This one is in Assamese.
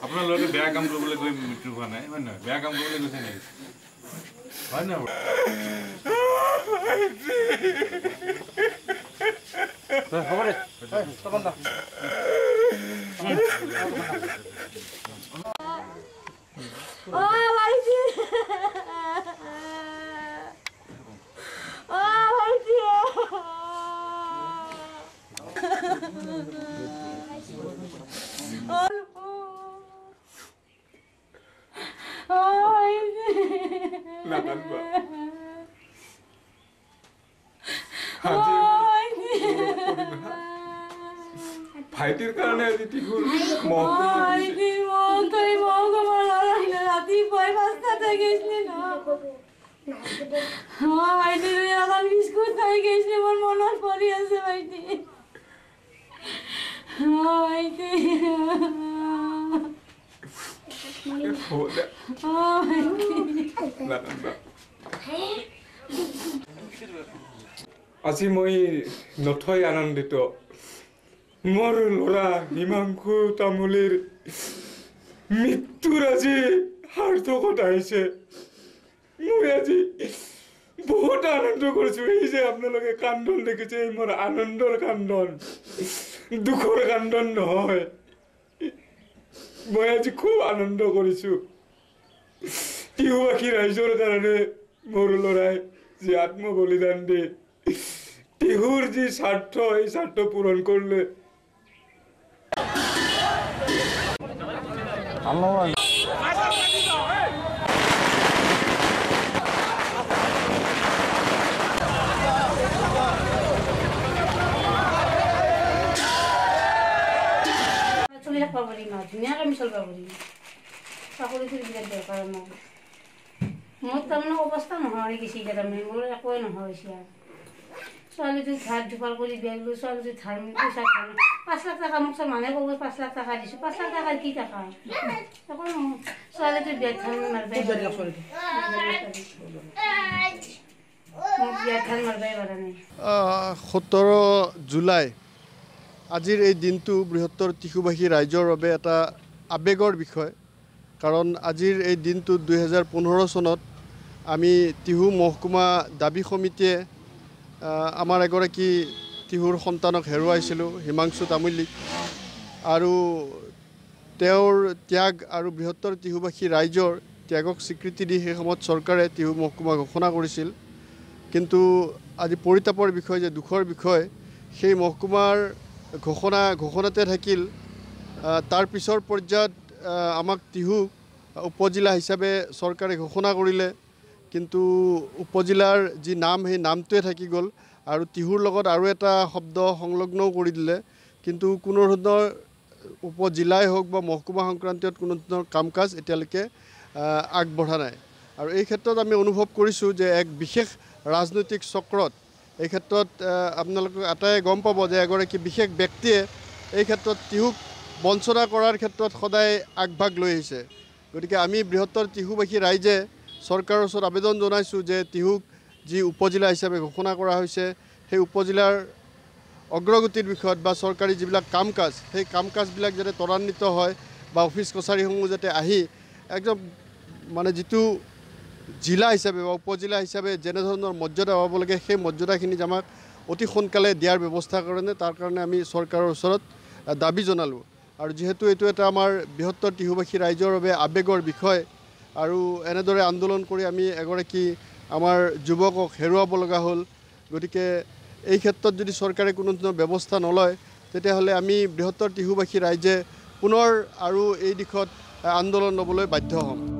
আপনাৰ লগে বেয়া কাম কৰবলে গৈ মৃত্যু হোৱা নাই হয় না বেয়া কাম করবলে গৈছে নেকি হয় না খবরে তখন না ও ভাইজি ও ভাইজি ভাইটির কারণে আজি টিকুর বিস্কুট খাই গেছি আমার মনত পড়ি আছে ভাইটি আজি মই নথৈ আনন্দিত মোৰ ল'ৰা হিমাংশু তামুলীৰ মৃত্যুৰ আজি সাৰ্থকত আহিছে মই আজি বহুত আনন্দ কৰিছোঁ এই যে আপোনালোকে কান্দন দেখিছে মোৰ আনন্দৰ কান্দন দুখৰ কান্দন নহয় মই আজি খুব আনন্দ কৰিছোঁ টিহুবাসী ৰাইজৰ কাৰণে মোৰ ল'ৰাই যে আত্মবলিদান দিয়ে টিহুৰ যি স্বাৰ্থ এই স্বাৰ্থ পূৰণ কৰিলে ধুনীয়াকৈ আমি চলিব পাৰিম চাকৰিটোৰ বিৰাট দৰকাৰ মোৰ তাৰমানে অৱস্থা নোহোৱা হৈ গৈছে এতিয়া তাৰমানে মোৰ একোৱে নোহোৱা হৈছে আৰু ছোৱালীটোক ধাৰ ধুপাল কৰি বিয়া দিলোঁ ছোৱালীটোক ধাৰ পইচা ধাৰ 5 লাখ টকা মোক চব মানুহে ক'ব 5 লাখ টকা দিছোঁ 5 লাখ টকাৰ কি টকা একো নহয় ছোৱালীটোৰ বিয়াত ধান মাৰিবাই মোক বিয়াত ধান মাৰিবাই পৰা নাই 17 জুলাই আজিৰ এই দিনটো বৃহত্তৰ টিহুবাসী ৰাইজৰ বাবে এটা আবেগৰ বিষয় কাৰণ আজিৰ এই দিনটো 2015 চনত আমি টিহু মহকুমা দাবী সমিতিয়ে আমাৰ এগৰাকী টিহুৰ সন্তানক হেৰুৱাইছিলোঁ হিমাংশু তামুলীক আৰু তেওঁৰ ত্যাগ আৰু বৃহত্তৰ টিহুবাসী ৰাইজৰ ত্যাগক স্বীকৃতি দি সেই সময়ত চৰকাৰে টিহু মহকুমা ঘোষণা কৰিছিল কিন্তু আজি পৰিতাপৰ বিষয় যে দুখৰ বিষয় সেই মহকুমাৰ ঘোষণাতে থাকিল তাৰ পিছৰ পৰ্যায়ত আমাক টিহু উপজিলা হিচাপে চৰকাৰে ঘোষণা কৰিলে কিন্তু উপজিলাৰ যি নাম সেই নামটোৱে থাকি গ'ল আৰু টিহুৰ লগত আৰু এটা শব্দ সংলগ্নও কৰি দিলে কিন্তু কোনো ধৰণৰ উপজিলাই হওক বা মহকুমা সংক্ৰান্তীয় কোনো ধৰণৰ কাম কাজ এতিয়ালৈকে আগবঢ়া নাই আৰু এই ক্ষেত্ৰত আমি অনুভৱ কৰিছোঁ যে এক বিশেষ ৰাজনৈতিক চক্ৰত এই ক্ষেত্ৰত আপোনালোকে আটাই গম পাব যে এগৰাকী বিশেষ ব্যক্তিয়ে এই ক্ষেত্ৰত টিহুক বঞ্চনা কৰাৰ ক্ষেত্ৰত সদায় আগভাগ লৈ আহিছে গতিকে আমি বৃহত্তৰ টিহুবাসী ৰাইজে চৰকাৰৰ ওচৰত আবেদন জনাইছোঁ যে টিহুক যি উপজিলা হিচাপে ঘোষণা কৰা হৈছে সেই উপজিলাৰ অগ্ৰগতিৰ বিষয়ত বা চৰকাৰী যিবিলাক কাম কাজ সেই কাম কাজবিলাক যাতে ত্বৰান্বিত হয় বা অফিচ কছাৰীসমূহ যাতে আহি একদম মানে যিটো জিলা হিচাপে বা উপজিলা হিচাপে যেনে ধৰণৰ মৰ্যাদা পাব লাগে সেই মৰ্যাদাখিনি আমাক অতি সোনকালে দিয়াৰ ব্যৱস্থা কাৰণে তাৰ কাৰণে আমি চৰকাৰৰ ওচৰত দাবী জনালোঁ আৰু যেহেতু এইটো এটা আমাৰ বৃহত্তৰ টিহুবাসী ৰাইজৰ বাবে আবেগৰ বিষয় আৰু এনেদৰে আন্দোলন কৰি আমি এগৰাকী আমাৰ যুৱকক হেৰুৱাব লগা হ'ল গতিকে এই ক্ষেত্ৰত যদি চৰকাৰে কোনো ধৰণৰ ব্যৱস্থা নলয় তেতিয়াহ'লে আমি বৃহত্তৰ টিহুবাসী ৰাইজে পুনৰ আৰু এই দিশত আন্দোলন ল'বলৈ বাধ্য হ'ম